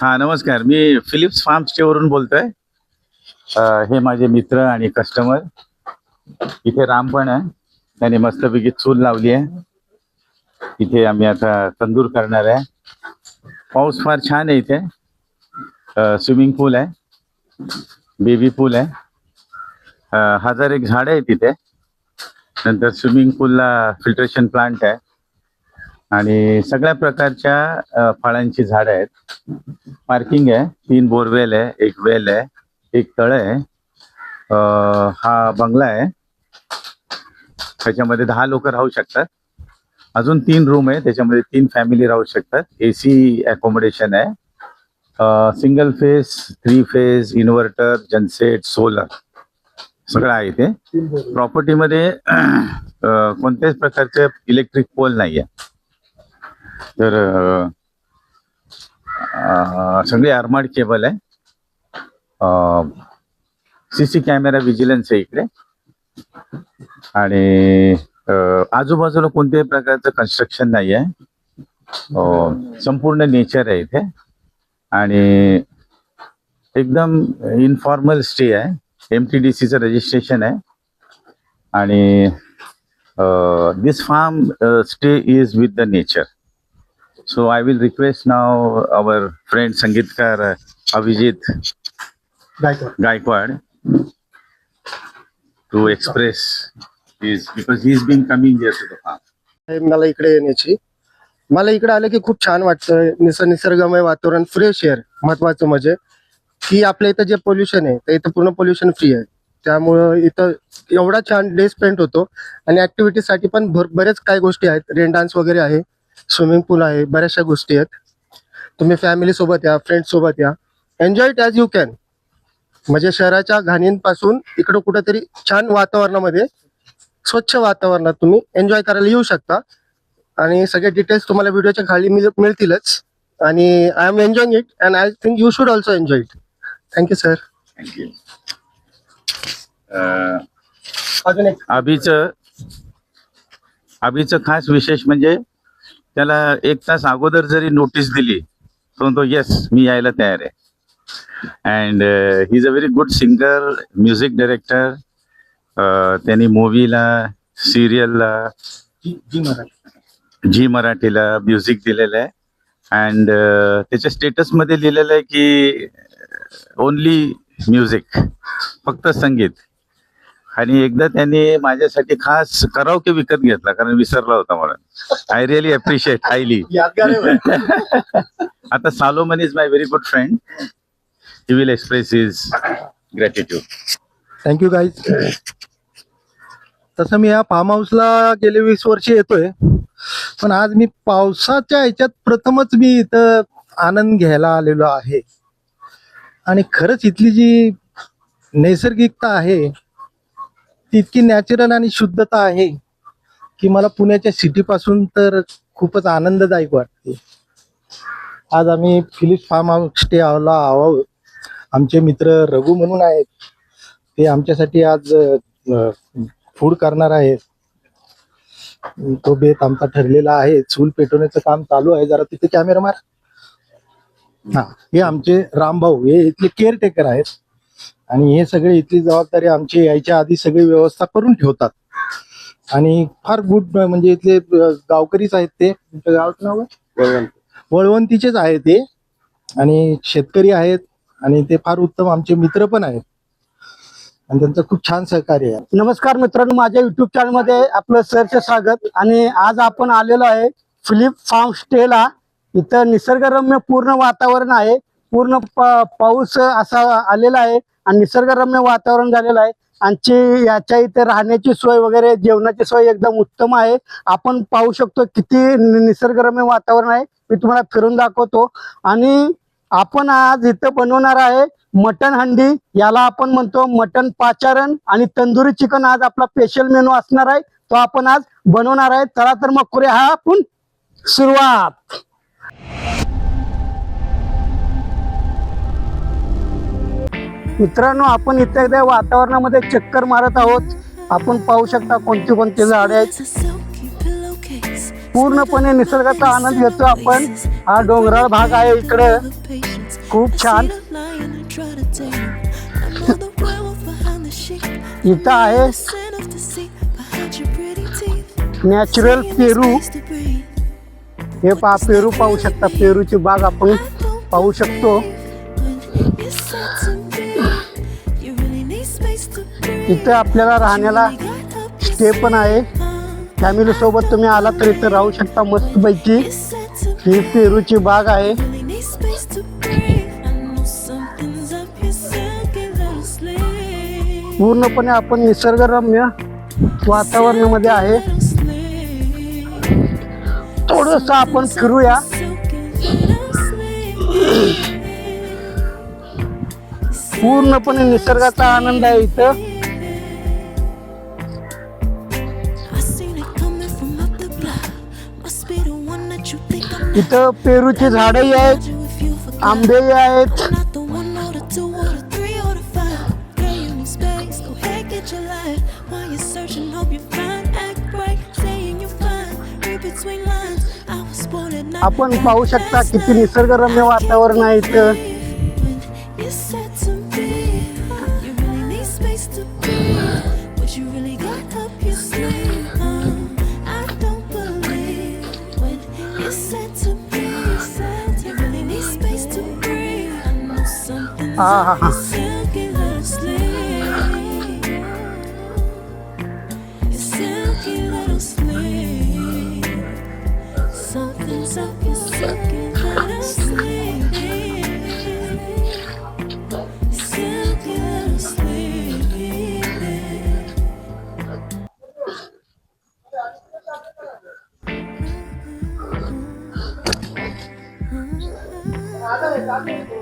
हा नमस्कार, मी Philips form stay वरून बोलतोय. हे माझे मित्र आणि कस्टमर. इथे राम पण आहे, त्याने मस्तपैकी चूल लावली आहे. इथे आम्ही आता तंदूर करणार आहे. पाऊस फार छान आहे इथे. स्विमिंग पूल आहे, बेबी पूल आहे. 1001 झाडं आहेत तिथे. नंतर स्विमिंग पूलला फिल्ट्रेशन प्लांट आहे आणि सगळ्या प्रकारच्या फळांची झाडं आहेत. पार्किंग आहे, 3 बोरवेल आहे, 1 वेल आहे, 1 तळ आहे. हा बंगला आहे, त्याच्यामध्ये 10 लोक राहू शकतात. अजून 3 रूम आहे, त्याच्यामध्ये 3 फॅमिली राहू शकतात. AC अकोमोडेशन आहे. Single phase, 3 phase, inverter, genset, solar सगळं आहे इथे. प्रॉपर्टीमध्ये कोणत्याच प्रकारचे इलेक्ट्रिक पोल नाही आहे. तर सगळे आर्मर्ड केबल आहे. CC कॅमेरा विजिलन्स आहे इकडे. आणि आजूबाजूला कोणत्याही प्रकारचं कन्स्ट्रक्शन नाही आहे. संपूर्ण नेचर आहे इथे आणि एकदम इन्फॉर्मल स्टे आहे. MTDCचं रजिस्ट्रेशन आहे आणि this farm stay is with the nature. So I will request now our friend Sangeetkar Abhijit Gaikwad to express his, because he's been coming here to the farm. मला इकडे येण्याची मला इकडे आलं की खूप छान वाटतं. निसर्गमय वातावरण, फ्रेश एअर. महत्वाचं म्हणजे की आपल्या इथं जे पोल्युशन आहे ते इथं पूर्ण पोल्युशन फ्री आहे. त्यामुळं इथं एवढा छान डे स्पेंड होतो. आणि ऍक्टिव्हिटीसाठी पण बरेच काही गोष्टी आहेत. रेन डान्स वगैरे आहे, स्विमिंग पूल आहे, बऱ्याचशा गोष्टी आहेत. तुम्ही फॅमिली सोबत या, फ्रेंड सोबत या, enjoy it as you can. म्हणजे शहराच्या घाणींपासून इकडं कुठंतरी छान वातावरणामध्ये, स्वच्छ वातावरणात तुम्ही एन्जॉय करायला येऊ शकता. आणि सगळे डिटेल्स तुम्हाला व्हिडिओच्या खाली मिळतीलच. आणि I am enjoying it and I think you should also enjoy it. Thank you sir. Thank you. अजून एक अभिचं खास विशेष म्हणजे त्याला 1 तास अगोदर जरी नोटीस दिली तो येस मी यायला तयार आहे. And he is a very good singer, music director. त्यांनी मूवीला, सिरियलला, झी मराठीला म्युझिक दिलेलं आहे. अँड त्याच्या स्टेटसमध्ये लिहिलेलं आहे की ओनली म्युझिक, फक्त संगीत. आणि एकदा त्यांनी माझ्यासाठी खास कराओके विकत घेतला, कारण विसरला होता म्हणून. I really appreciate highly. आता Solomon is my very good friend. He will express his gratitude. Thank you guys. तसं मी या फार्म हाऊसला गेले 20 वर्ष येतोय, पण आज मी पावसाच्या ह्याच्यात प्रथमच मी इथं आनंद घ्यायला आलेलो आहे. आणि खरंच इथली जी नैसर्गिकता आहे ती इतकी नॅचरल आणि शुद्धता आहे की मला पुण्याच्या सिटीपासून तर खूपच आनंददायक वाटते. आज आम्ही फिलिप्स फार्म हाऊस स्टे आहोत. आमचे मित्र रघु म्हणून आहेत, ते आमच्यासाठी आज फूड करणार आहेत. तो बेत आमचा ठरलेला आहे. चूल पेटवण्याचं काम चालू आहे. जरा तिथे कॅमेरा मार. हा, हे आमचे रामभाऊ, हे इथले केअरटेकर आहेत. आणि हे सगळे इथली जबाबदारी आमची यायच्या आधी सगळी व्यवस्था करून ठेवतात. आणि फार गुड, म्हणजे इथले गावकरीच आहेत ते. तुमच्या गावाचं नाव आहे वळवंतीचेच आहे ते. आणि शेतकरी आहेत आणि ते फार उत्तम आमचे मित्र पण आहेत. आणि त्यांचं खूप छान सहकार्य आहे. नमस्कार मित्रांनो, माझ्या युट्यूब चॅनल मध्ये आपलं सहर्ष स्वागत. आणि आज आपण आलेलो आहे फिलिप्स फार्म स्टेला. इथं निसर्गरम्य पूर्ण वातावरण आहे. पूर्ण पाऊस असा आलेला आहे आणि निसर्गरम्य वातावरण झालेलं आहे. आणि याच्या इथे राहण्याची सोय वगैरे, जेवणाची सोय एकदम उत्तम आहे. आपण पाहू शकतो किती निसर्गरम्य वातावरण आहे. मी तुम्हाला फिरून दाखवतो. आणि आपण आज इथं बनवणार आहे मटन हंडी. याला आपण म्हणतो मटन पाचारण. आणि तंदुरी चिकन आज आपला स्पेशल मेनू असणार आहे, तो आपण आज बनवणार आहे. चला तर मग करूया हा आपण सुरुवात. मित्रांनो, आपण इथे एकदा वातावरणामध्ये चक्कर मारत आहोत. आपण पाहू शकता कोणती कोणती झाडे आहेत. पूर्णपणे निसर्गाचा आनंद घेतो आपण. हा डोंगराळ भाग आहे इकडे. खूप छान. इथं आहे नॅचरल पेरू. हे पहा, पेरू पाहू शकता. पेरूची बाग आपण पाहू शकतो. इथं आपल्याला राहण्याला स्टे पण आहे. फॅमिली सोबत तुम्ही आला तर इथं राहू शकता मस्तपैकी. ही पेरूची बाग आहे. पूर्णपणे आपण निसर्गरम्य वातावरणामध्ये आहे. थोडंसं आपण फिरूया. पूर्णपणे निसर्गाचा आनंद आहे इथं. इथं पेरूची झाडही आहेत, आंबेही आहेत. आपण पाहू शकता किती निसर्गरम्य वातावरण आहे इथं. हा.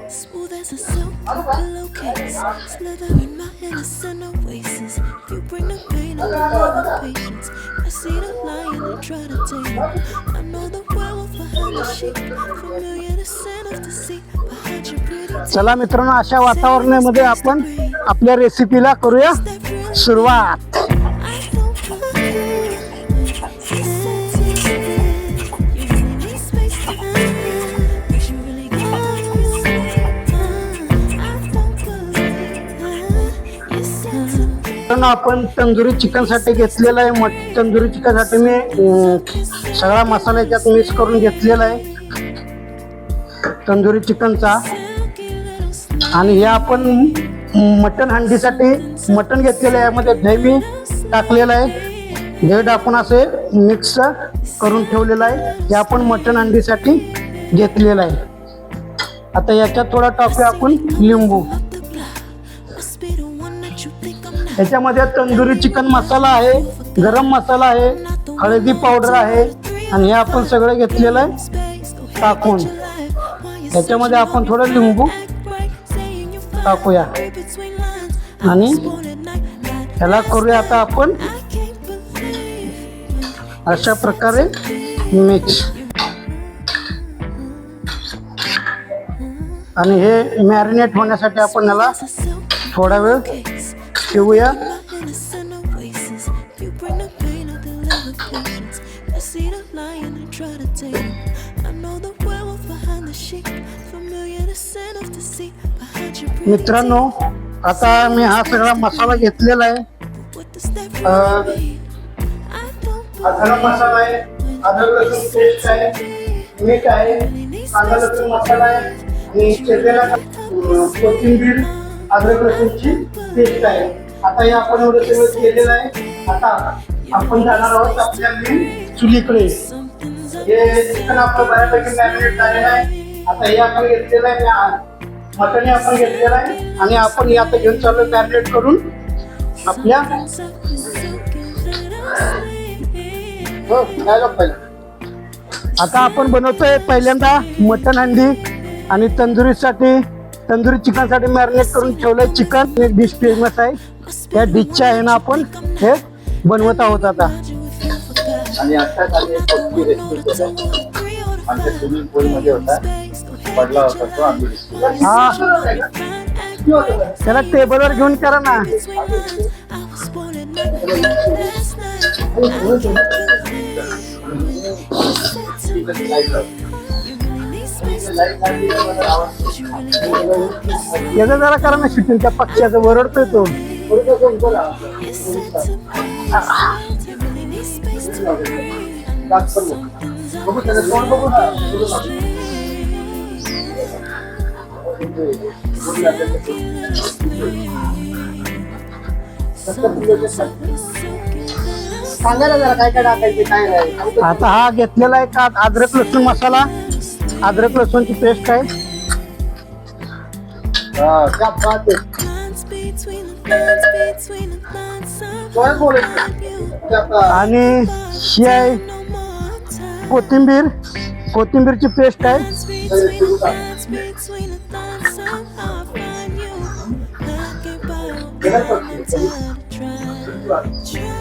Smooth as a silk pillowcase, slithering my innocent oasis. You bring the pain of love and patience. I see the lion and try to tame it. I know the werewolf behind the sheet, familiar the scent of deceit behind your pretty teeth. चला मित्रांनो, अशा वातावरणामध्ये आपण आपल्या रेसिपीला करूया सुरुवात. आपण तंदुरी चिकन साठी घेतलेला आहे. तंदुरी चिकन साठी मी सगळा मसाला याच्यात मिक्स करून घेतलेला आहे तंदुरी चिकनचा. आणि हे आपण मटन हंडीसाठी मटन घेतलेलं आहे. यामध्ये दही मी टाकलेलं आहे. दही टाकून असे मिक्स करून ठेवलेलं आहे. हे आपण मटन हंडीसाठी घेतलेलं आहे. आता याच्यात थोडा टाकूया आपण लिंबू. याच्यामध्ये तंदुरी चिकन मसाला आहे, गरम मसाला आहे, हळदी पावडर आहे. आणि हे आपण सगळं घेतलेलं आहे टाकून. याच्यामध्ये आपण थोडं लिंबू टाकूया आणि याला करूया आता आपण अशा प्रकारे मिक्स. आणि हे मॅरिनेट होण्यासाठी आपण याला थोडा वेळ ठेवूया. मित्रांनो, आता मी हा सगळा मसाला घेतलेला आहे. गरम मसाला आहे, अद्रक लसूण पेस्ट आहे, मीठ आहे, कांदा लसूण मसाला आहे आणि चिरलेला कोथिंबीर, अद्रक लसूणची पेस्ट आहे. आता हे आपण एवढं सगळं केलेलं आहे. आता आपण जाणार आहोत आपल्या चुलीकडे. हे चिकन आपलं बऱ्यापैकी मॅरिनेट झालेलं आहे. आता हे आपण घेतलेलं आहे, मटन आपण घेतलेलं आहे आणि आपण हे आता घेऊन चालू मॅरिनेट करून आपल्या आता आपण बनवतोय पहिल्यांदा मटन हंडी. आणि तंदुरी चिकन साठी मॅरिनेट करून ठेवलंय चिकन. एक डिश फेमस आहे, त्या डिशच्या आहे ना आपण हे बनवत आहोत आता. आणि आत्ताच आम्ही एक रेसिपी आमच्या स्विमिंग पूल मध्ये होता, पडला होता तो आम्ही. हा, त्याला टेबलवर घेऊन करा ना. But you really got up your sleeve. याचं जरा करा ना शूटिंग त्या पक्ष्याचं वरडतोय तो. You said to me, you really need space to breathe. I know something's up your sleeve. सांगा ना जरा काय काय टाकायचे काय नाही. आता हा घेतलेला आहे का अद्रक लसूण मसाला, अद्रक लसूणची पेस्ट आहे. Lines between the lines, between the lines, somehow आणि ही आहे no more time. कोथिंबीर, कोथिंबीरची पेस्ट आहे. Lines between the lines, between the lines, somehow I find you. I can't buy your time to try.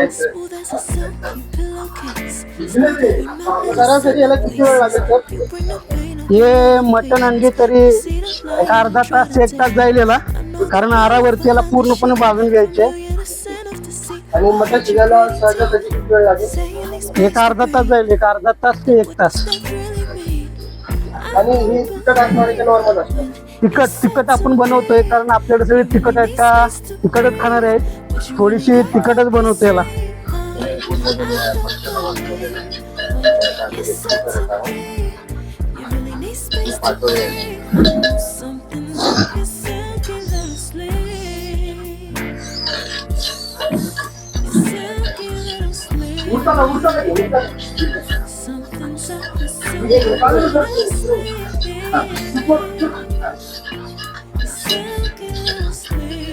Smooth as a silky pillowcase. You bring the pain of हे मटण अंडी तरी एक अर्धा तास ते 1 तास जाईल याला, कारण आरावरती याला पूर्णपणे भाजून घ्यायचे. innocent of deceit. आणि मटण शिजायला सहजासहजी किती वेळ लागेल? Saying these एक अर्धा तास जाईल, एक अर्धा तास ते 1 तास. don't really mean. आणि ही तिखट असणार की नॉर्मल असणार? तिखट आपण बनवतोय कारण आपल्याकडे सगळे तिखट आहेत का तिखटच खाणार आहेत. थोडीशी तिखटच बनवतो याला. You said to me, you really need space to breathe. Something's up your circular sleeve. Circular sleeve. Something's up your circular sleeve.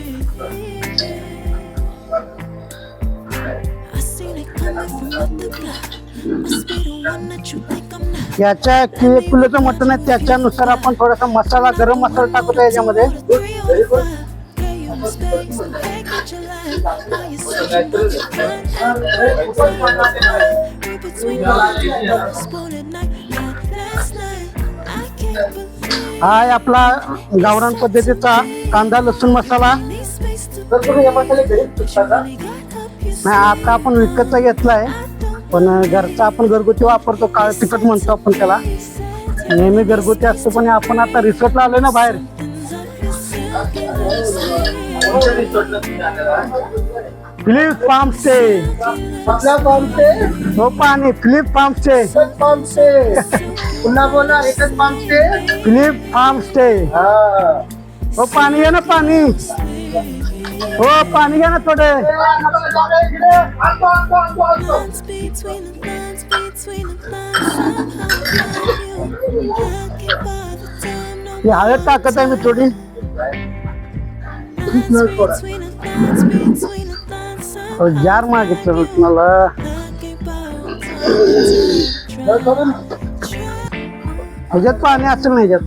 I seen it coming from up the block. Must be the one that you think I'm not. याच्या 1 किलोचं मटण आहे, त्याच्यानुसार आपण थोडासा मसाला, गरम मसाला टाकतो याच्यामध्ये. हा आहे आपला गावरान पद्धतीचा कांदा लसूण मसाला. नाही आता आपण विकतचा घेतलाय, पण घरचा आपण घरगुती वापरतो. काळ तिखट म्हणतो आपण त्याला, नेहमी घरगुती असतो. पण आपण आता रिसॉर्टला आलोय ना बाहेर. फिलिप फार्म स्टे, हो पाणी फिलिप फार्म स्टे, पुन्हा बोला एकच palm stay. Philip farm stay. हो पाणी घ्या ना पाणी, हो पाणी घ्या ना थोडे. Lines between the lines, between the lines, somehow you can't buy the time no ही हळद टाकत आहे मी थोडी. lines between the lines, between the lines, somehow हो, जार मागितलं होत मला. can't buy your time to try. ह्याच्यात पाणी असेल ना ह्याच्यात.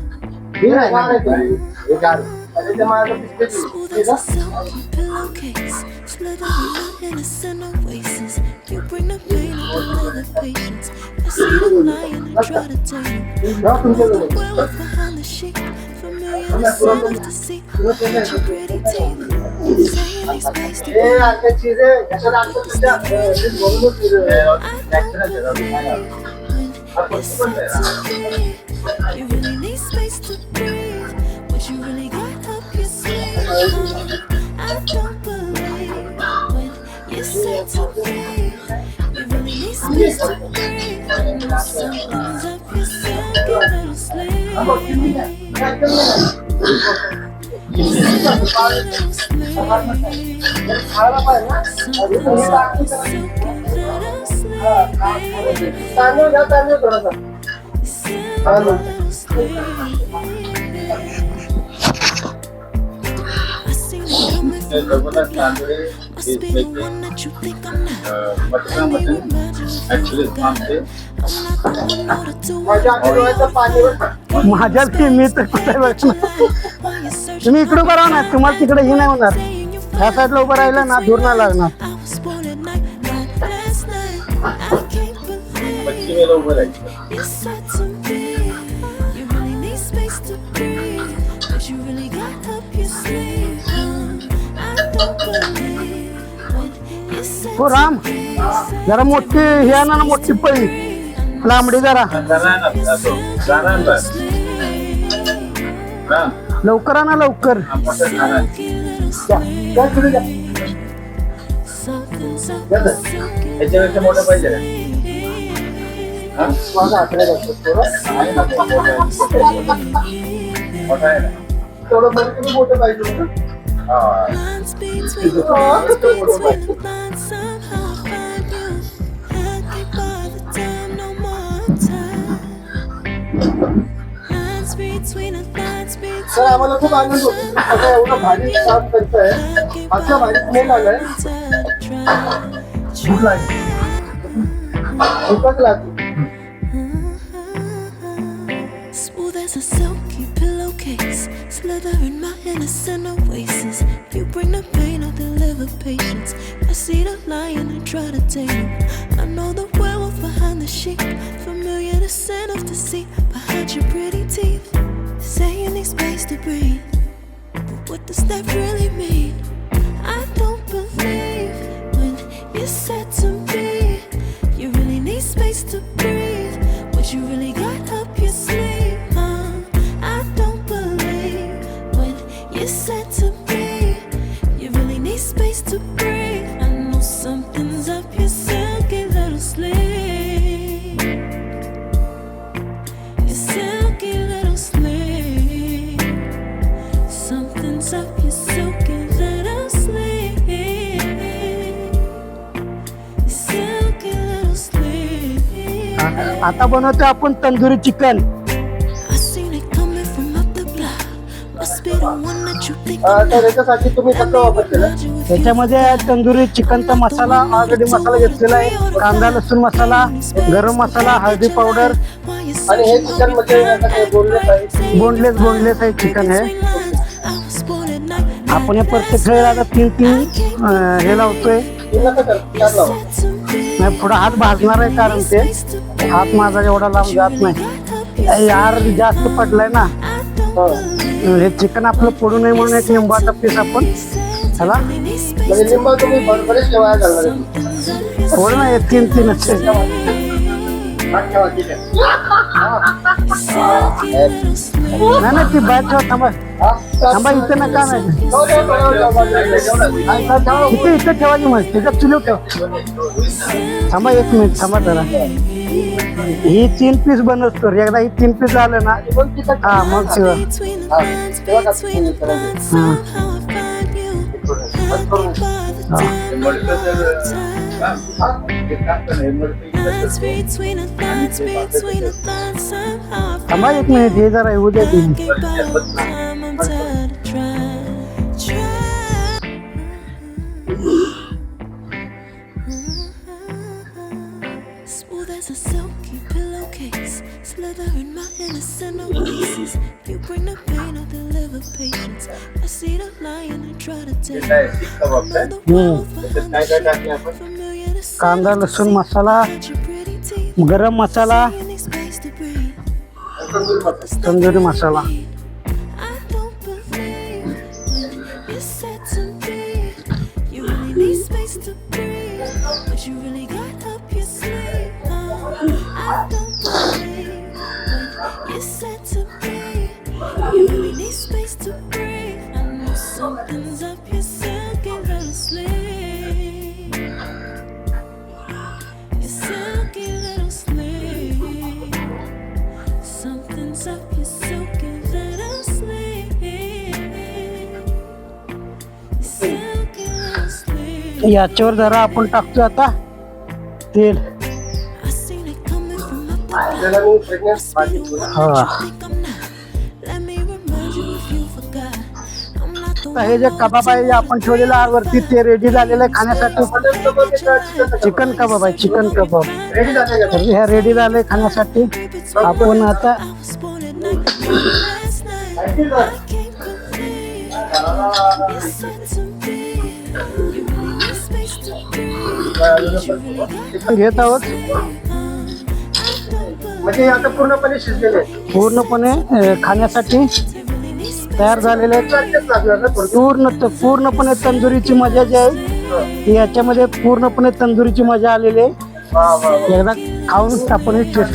Smooth as a silky pillowcase, slithering my innocent oasis. You bring the pain of another patience. I see the lion and try to tame him. The werewolf behind the sheet, familiar with sound of deceit. Your pretty teeth, saying he's placed to be. I don't believe when you said to me, you really need space to breathe. But you really got up your sleeve. I don't believe when you said to me, you really need space to breathe. Something's up your circular I seen it coming from up the block. Must be the one that you think I'm not. Can you imagine Actually, if I Mom, I'm not the one know to do माझ्या it. डोळ्याचं पाणी माझ्या मी तर कुठे बघणार. While you're searching तुम्ही इकडे उभं राहा ना, तुम्हाला तिकडे हे नाही होणार. saying you ह्या साईडला उभं राहिलं ना दूर नाही लागणार. I was spoiled at night like last night. I can't believe पश्चिम वेळेला उभं राहायचं. you said to me, you really need space to breathe, but you really got up your sleeve. I don't believe when you said हो to Ram, me, जरा मोठी हे आणा ना, मोठी पळी लांबडी जरा लवकर आणा लवकर. याच्यापेक्षा मोठं पाहिजे का? मोठा आहे ना? हा. Lines between the lines between the lines, somehow I find you. Had me by the time, no more time. Lines between the lines तर आम्हाला खूप आनंद होतो आता एवढं भारी काम करताय. आजच्या भारीत मेल आलाय भूक लागली. भूकच लागली. Smooth as a silky pillowcase, slither in my innocent oasis. You bring the pain, I deliver patience. I see the lion and try to tame him. I know the werewolf behind the sheep, familiar the scent of deceit behind your pretty teeth. Saying you need space to breathe, but what does that really mean? I don't believe when you said to me you really need space to breathe. What you really got up your sleeve? I don't believe when you said to me you really need space to breathe. I know something's up your silky little sleeve. Your silky little sleeve. Something's up your silky little sleeve. Your silky little sleeve. आता बनवतो आपण tandoori chicken. I seen it coming from up the block. Must be the one that you think तर याच्यासाठी तुम्ही फक्त वापर केला. त्याच्यामध्ये तंदुरी चिकनचा मसाला ऑलरेडी मसाला घेतलेला आहे. कांदा लसूण मसाला, गरम मसाला, हळदी पावडर आणि हे चिकन म्हणजे आता काय बोलले पाहिजे. बोनलेस आहे चिकन हे. आपण हे प्रत्येक वेळेला आता 3 हे लावतोय. तिला कसं चार लावा. नाही पुढे हात भाजणार आहे कारण ते हात माझा एवढा लांब जात नाही. यार जास्त पडलाय ना. हे चिकन आपलं पडू नये म्हणून एक लिंबाचा पीस आपण ह्याला म्हणजे लिंबा तुम्ही बरेच ठेवायला घालणार आहे. थोडं नाही 3-3 ठेवा ठीक आहे. नाही नाही ती बाहेर ठेवा. थांबा इथे नका नाही इथे ठेवायची मग त्याच्यात चुलीव ठेवा. थांबा 1 मिनिट थांबा जरा. ही 3 पीस बनवतो. एकदा ही 3 पीस झालं ना हा मग शिवा. थांबा 1 मिनिट हे जरा येऊ दे. Smooth as a silky pillowcase, slither in my innocent oasis. You bring the pain, I deliver patience. I see the lion and try to tame काय सीख कबाब काय? the wolf behind काय the टाकले आपण? sheep. Familiar the scent कांदा लसूण मसाला, of your pretty teeth. गरम मसाला, You need space to breathe. Tandoori masala. I don't believe when you said to me you really need space to breathe. But you really got up your sleeve. I don't believe when you said to me you really need space to breathe. I know something's up your silky little sleeve. Your silky little sleeve. Something's up your silky little sleeve. Your silky little sleeve. याच्यावर जरा आपण टाकतोय आता तेल. I seen it coming from up the त्याला मी pregnant भाजी बोला. हा think I'm not. Let me remind you if you forgot. I'm not the आता हे जे कबाब आहे जे आपण ठेवलेलं आहे वरती ते रेडी झालेलं आहे खाण्यासाठी. मटन कबाब आहे का चिकन कबाब? चिकन कबाब आहे चिकन कबाब. रेडी झाले का? तर हे रेडी झाले खाण्यासाठी. आपण आता I was born at night last night. I can't believe you said to me you really need space to breathe. But you really got घेत आहोत. म्हणजे हे आता पूर्णपणे शिजलेले आहे. पूर्णपणे खाण्यासाठी really need space. तयार झालेले आहेत. सारखेच लागणार ना थोडं. पूर्णपणे तंदुरीची मजा जी आहे याच्यामध्ये पूर्णपणे तंदुरीची मजा आलेली आहे. एकदा खाऊन आपण टेस्ट.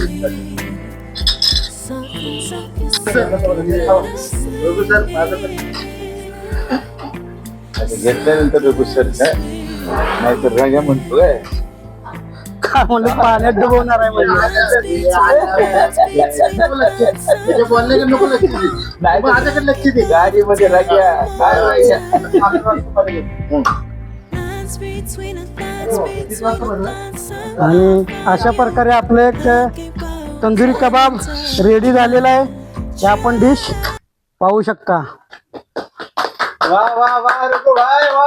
घेतल्यानंतर सर नाहीतर राजा म्हणतोय काय म्हणलं पाण्यात डुबवणार आहे म्हणजे. गाडीमध्ये राजा Lines between us, lines between us. आणि अशा प्रकारे आपलं एक तंदुरी कबाब रेडी झालेला आहे. हे आपण डिश पाहू शकता. वा वा वा रुको भाई वा.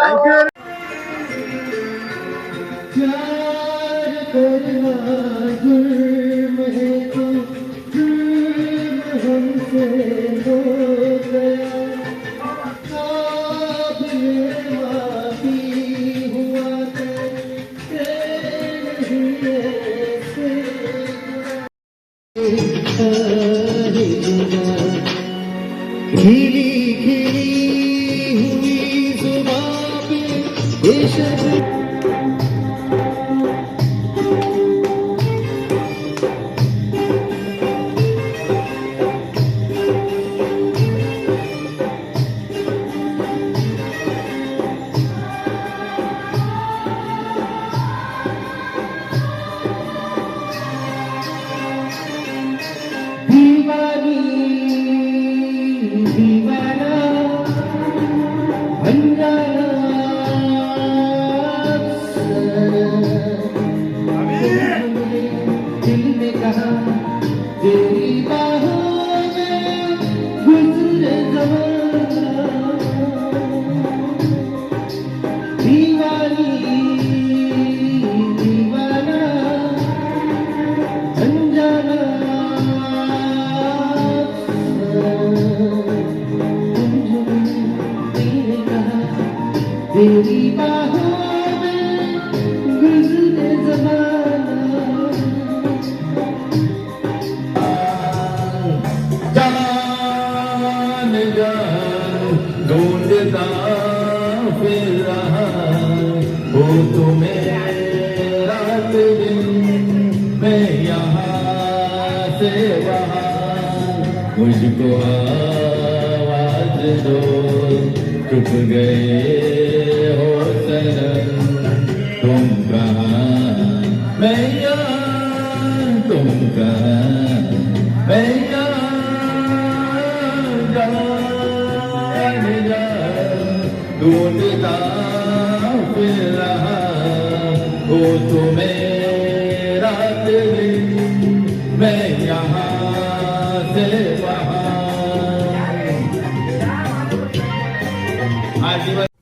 मुझको आवाज दो चुप गए हो सनम तुम कहाँ मैं यहाँ तुम कहाँ मैं यहाँ जाने जा ढूंढता फिर रहा हो तुम्हें रात दिन मैं यहाँ से वहाँ आदिवासी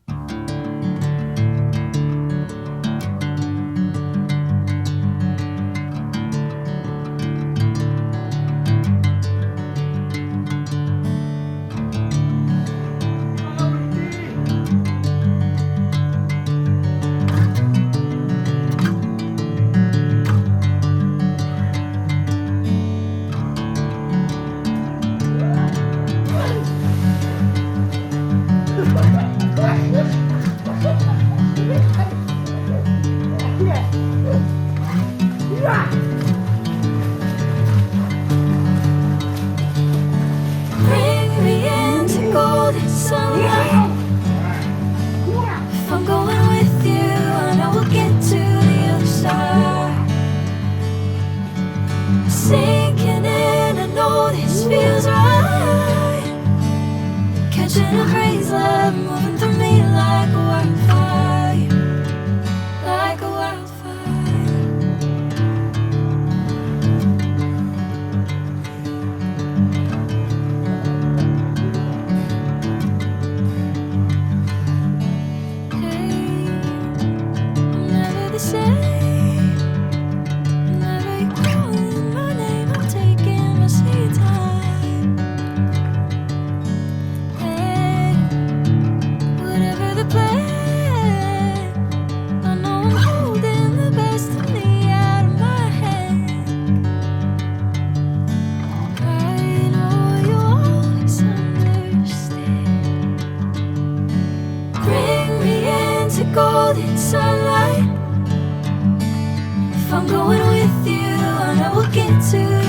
sunlight. If I'm going with you, I know we'll get to